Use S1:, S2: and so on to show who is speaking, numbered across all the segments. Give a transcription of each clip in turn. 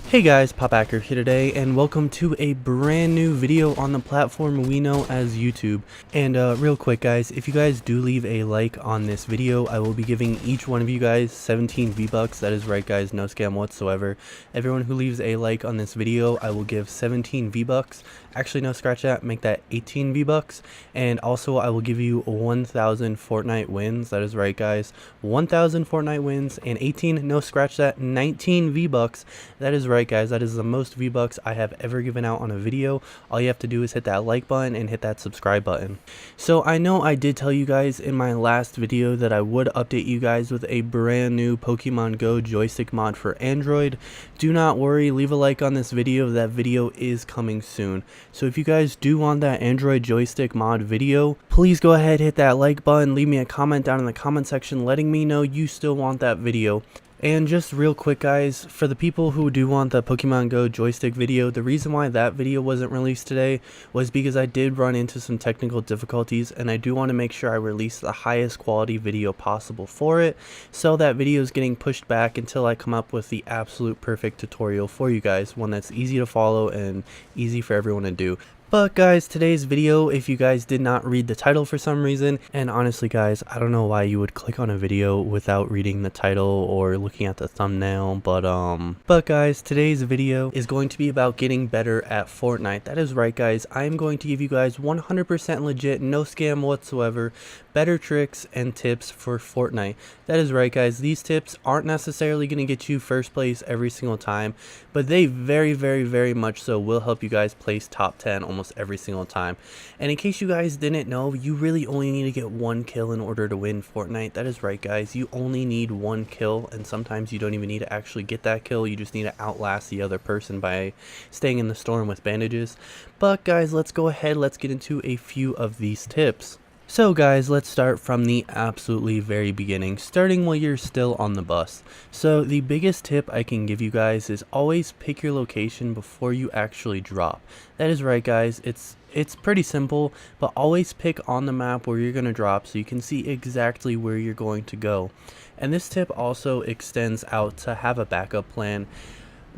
S1: Hey guys, Popbacker here today, and welcome to a brand new video on the platform we know as YouTube. And real quick guys, if you guys do leave a like on this video, I will be giving each one of you guys 17 V-Bucks. That is right guys, no scam whatsoever. Everyone who leaves a like on this video, I will give 17 V-Bucks. Actually no, scratch that, make that 18 V-Bucks. And also I will give you 1,000 Fortnite wins. That is right guys, 1,000 Fortnite wins and 18, no scratch that, 19 V-Bucks. That is right guys, that is the most V-Bucks I have ever given out on a video. All you have to do is hit that like button and hit that subscribe button. So I know I did tell you guys in my last video that I would update you guys with a brand new Pokemon Go joystick mod for Android. Do not worry, leave a like on this video, that video is coming soon. So if you guys do want that Android joystick mod video, please go ahead, hit that like button, leave me a comment down in the comment section letting me know you still want that video. And just real quick guys, for the people who do want the Pokemon Go joystick video, the reason why that video wasn't released today was because I did run into some technical difficulties and I do want to make sure I release the highest quality video possible for it. So that video is getting pushed back until I come up with the absolute perfect tutorial for you guys, one that's easy to follow and easy for everyone to do. But guys, today's video, if you guys did not read the title for some reason, and honestly guys, I don't know why you would click on a video without reading the title or looking at the thumbnail, but guys, today's video is going to be about getting better at Fortnite. That is right guys, I am going to give you guys 100% legit, no scam whatsoever, better tricks and tips for Fortnite. That is right guys, these tips aren't necessarily going to get you first place every single time, but they very much so will help you guys place top 10 almost every single time. And in case you guys didn't know, you really only need to get one kill in order to win Fortnite. That is right guys, you only need one kill, and sometimes you don't even need to actually get that kill, you just need to outlast the other person by staying in the storm with bandages. But guys, let's go ahead, let's get into a few of these tips. So guys, let's start from the absolutely very beginning, starting while you're still on the bus. So the biggest tip I can give you guys is always pick your location before you actually drop. That is right guys, it's pretty simple, but always pick on the map where you're going to drop so you can see exactly where you're going to go. And this tip also extends out to have a backup plan.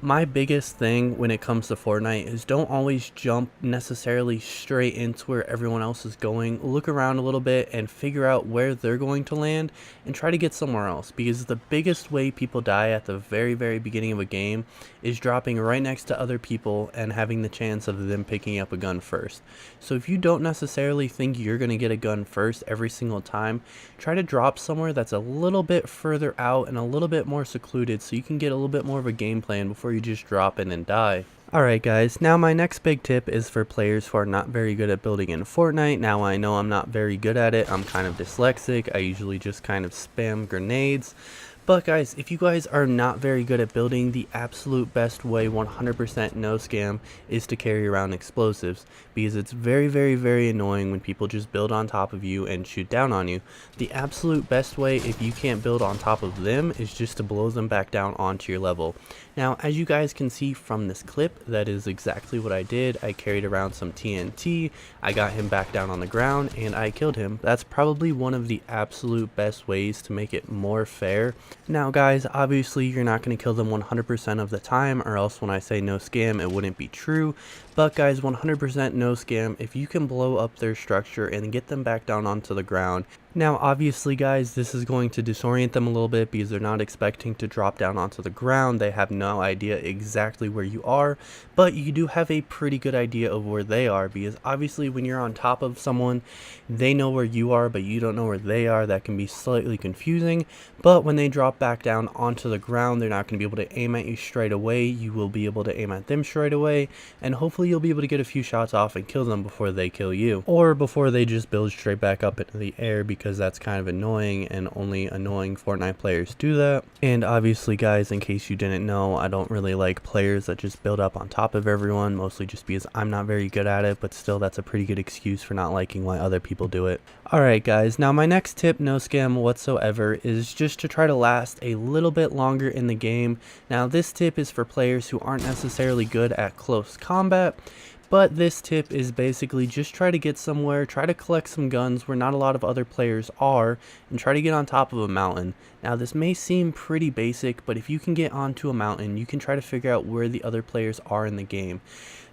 S1: My biggest thing when it comes to Fortnite is don't always jump necessarily straight into where everyone else is going. Look around a little bit and figure out where they're going to land and try to get somewhere else, because the biggest way people die at the very beginning of a game is dropping right next to other people and having the chance of them picking up a gun first. So if you don't necessarily think you're going to get a gun first every single time, try to drop somewhere that's a little bit further out and a little bit more secluded so you can get a little bit more of a game plan before you just drop in and die. Alright guys, now my next big tip is for players who are not very good at building in Fortnite. Now I know I'm not very good at it, I'm kind of dyslexic, I usually just kind of spam grenades. But guys, if you guys are not very good at building, the absolute best way, 100% no scam, is to carry around explosives, because it's very annoying when people just build on top of you and shoot down on you. The absolute best way, if you can't build on top of them, is just to blow them back down onto your level. Now, as you guys can see from this clip, that is exactly what I did. I carried around some TNT, I got him back down on the ground, and I killed him. That's probably one of the absolute best ways to make it more fair. Now guys, obviously you're not going to kill them 100% of the time, or else when I say no scam it wouldn't be true. But guys, 100% no scam, if you can blow up their structure and get them back down onto the ground. Now obviously guys, this is going to disorient them a little bit because they're not expecting to drop down onto the ground. They have no idea exactly where you are, but you do have a pretty good idea of where they are, because obviously when you're on top of someone, they know where you are but you don't know where they are. That can be slightly confusing, but when they drop back down onto the ground, they're not going to be able to aim at you straight away. You will be able to aim at them straight away, and hopefully you'll be able to get a few shots off and kill them before they kill you, or before they just build straight back up into the air, because that's kind of annoying and only annoying Fortnite players do that. And obviously guys, in case you didn't know, I don't really like players that just build up on top of everyone, mostly just because I'm not very good at it, but still that's a pretty good excuse for not liking why other people do it. Alright guys, now my next tip, no scam whatsoever, is just to try to last a little bit longer in the game. Now this tip is for players who aren't necessarily good at close combat, But this tip is basically just try to get somewhere, try to collect some guns where not a lot of other players are, and try to get on top of a mountain. Now this may seem pretty basic, but if you can get onto a mountain, you can try to figure out where the other players are in the game.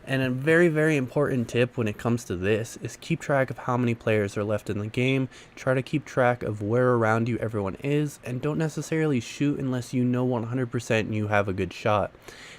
S1: And a very important tip when it comes to this is keep track of how many players are left in the game, try to keep track of where around you everyone is, and don't necessarily shoot unless you know 100% you have a good shot.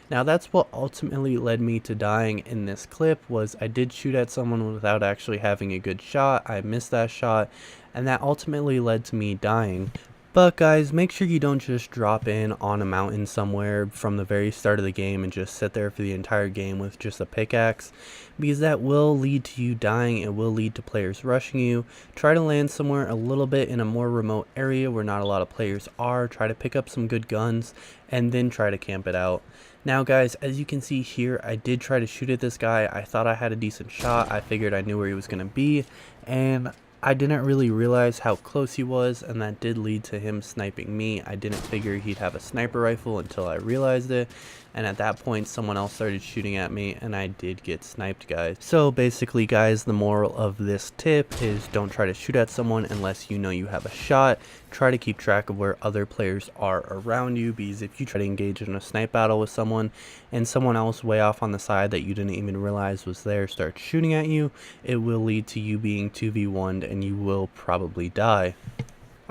S1: Now that's what ultimately led me to dying in this clip. Was I did shoot at someone without actually having a good shot, I missed that shot, and that ultimately led to me dying. But guys, make sure you don't just drop in on a mountain somewhere from the very start of the game and just sit there for the entire game with just a pickaxe, because that will lead to you dying. It will lead to players rushing you. Try to land somewhere a little bit in a more remote area where not a lot of players are. Try to pick up some good guns and then try to camp it out. Now guys, as you can see here, I did try to shoot at this guy. I thought I had a decent shot. I figured I knew where he was going to be, and I didn't really realize how close he was, and that did lead to him sniping me. I didn't figure he'd have a sniper rifle until I realized it, and at that point someone else started shooting at me and I did get sniped, guys. So basically guys, the moral of this tip is don't try to shoot at someone unless you know you have a shot. Try to keep track of where other players are around you, because if you try to engage in a snipe battle with someone and someone else way off on the side that you didn't even realize was there starts shooting at you, it will lead to you being 2v1'd and you will probably die.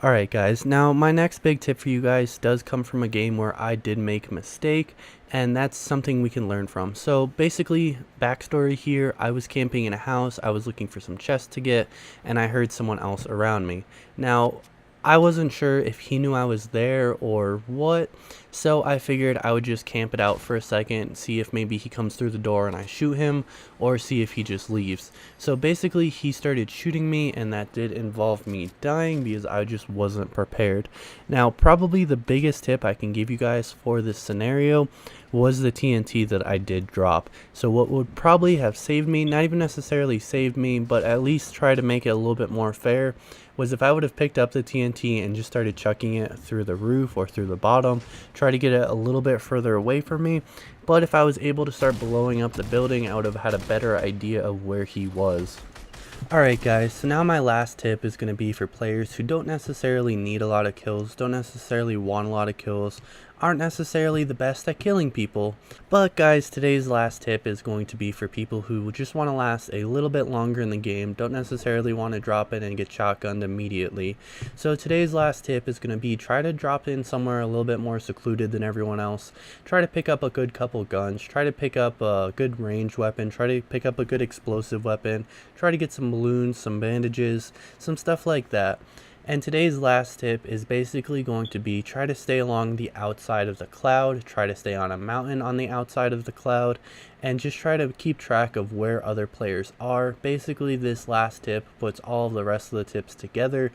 S1: Alright guys, now my next big tip for you guys does come from a game where I did make a mistake, and that's something we can learn from. So basically, backstory here, I was camping in a house, I was looking for some chests to get, and I heard someone else around me. Now, I wasn't sure if he knew I was there or what, so I figured I would just camp it out for a second, see if maybe he comes through the door and I shoot him, or see if he just leaves. So basically he started shooting me, and that did involve me dying because I just wasn't prepared. Now probably the biggest tip I can give you guys for this scenario was the TNT that I did drop. So what would probably have saved me, not even necessarily saved me, but at least try to make it a little bit more fair, was if I would have picked up the TNT and just started chucking it through the roof or through the bottom, try to get it a little bit further away from me. But if I was able to start blowing up the building, I would have had a better idea of where he was. Alright guys, so now my last tip is going to be for players who don't necessarily need a lot of kills, don't necessarily want a lot of kills, aren't necessarily the best at killing people. But guys, today's last tip is going to be for people who just want to last a little bit longer in the game, don't necessarily want to drop in and get shotgunned immediately. So today's last tip is going to be try to drop in somewhere a little bit more secluded than everyone else. Try to pick up a good couple guns, try to pick up a good ranged weapon, try to pick up a good explosive weapon, try to get some balloons, some bandages, some stuff like that. And today's last tip is basically going to be try to stay along the outside of the cloud, try to stay on a mountain on the outside of the cloud, and just try to keep track of where other players are. Basically this last tip puts all of the rest of the tips together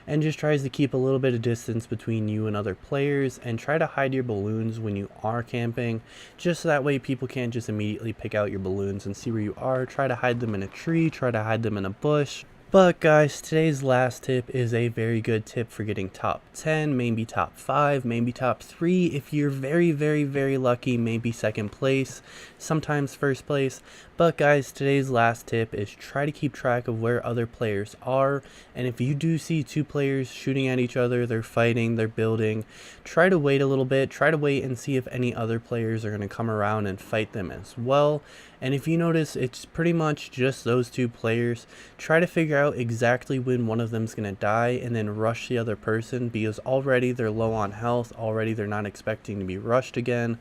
S1: and just tries to keep a little bit of distance between you and other players, and try to hide your balloons when you are camping, just so that way people can't just immediately pick out your balloons and see where you are. Try to hide them in a tree, try to hide them in a bush. But guys, today's last tip is a very good tip for getting top 10, maybe top 5, maybe top 3. If you're very lucky, maybe second place, sometimes first place. But guys, today's last tip is try to keep track of where other players are. And if you do see two players shooting at each other, they're fighting, they're building, try to wait a little bit, try to wait and see if any other players are going to come around and fight them as well. And if you notice it's pretty much just those two players, try to figure out exactly when one of them's going to die and then rush the other person, because already they're low on health, already they're not expecting to be rushed again,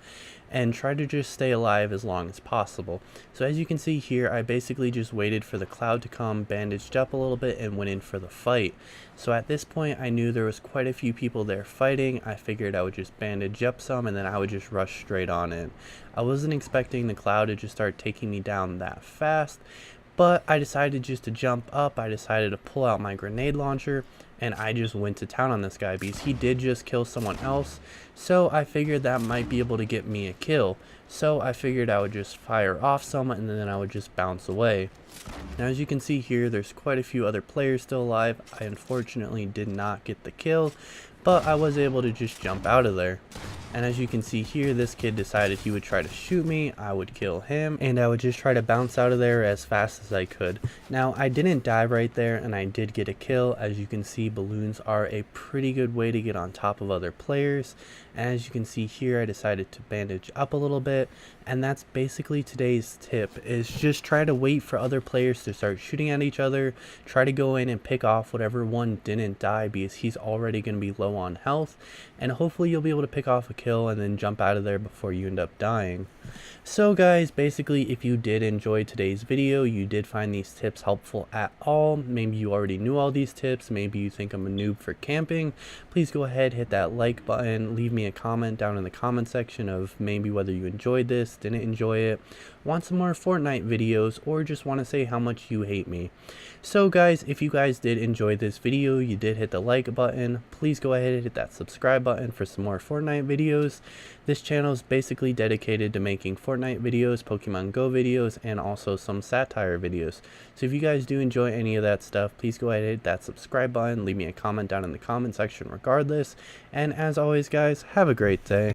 S1: and try to just stay alive as long as possible. So as you can see here, I basically just waited for the cloud to come, bandaged up a little bit, and went in for the fight. So at this point I knew there was quite a few people there fighting. I figured I would just bandage up some and then I would just rush straight on in. I wasn't expecting the cloud to just start taking me down that fast, but I decided just to jump up. I decided to pull out my grenade launcher, and I just went to town on this guy because he did just kill someone else. So I figured that might be able to get me a kill. So I figured I would just fire off some and then I would just bounce away. Now as you can see here, there's quite a few other players still alive. I unfortunately did not get the kill, but I was able to just jump out of there. And as you can see here, this kid decided he would try to shoot me. I would kill him, and I would just try to bounce out of there as fast as I could. Now, I didn't die right there, and I did get a kill. As you can see, balloons are a pretty good way to get on top of other players. As you can see here, I decided to bandage up a little bit, and that's basically today's tip, is just try to wait for other players to start shooting at each other. Try to go in and pick off whatever one didn't die, because he's already going to be low on health, and hopefully you'll be able to pick off a kill and then jump out of there before you end up dying. So guys, basically, if you did enjoy today's video, you did find these tips helpful at all, maybe you already knew all these tips, maybe you think I'm a noob for camping, please go ahead, hit that like button, leave me a comment down in the comment section of maybe whether you enjoyed this, didn't enjoy it, want some more Fortnite videos, or just want to say how much you hate me. So guys, if you guys did enjoy this video, you did hit the like button, please go ahead and hit that subscribe button for some more Fortnite videos. This channel is basically dedicated to making Fortnite videos, Pokemon Go videos, and also some satire videos. So if you guys do enjoy any of that stuff, please go ahead and hit that subscribe button, leave me a comment down in the comment section regardless, and as always guys, have a great day.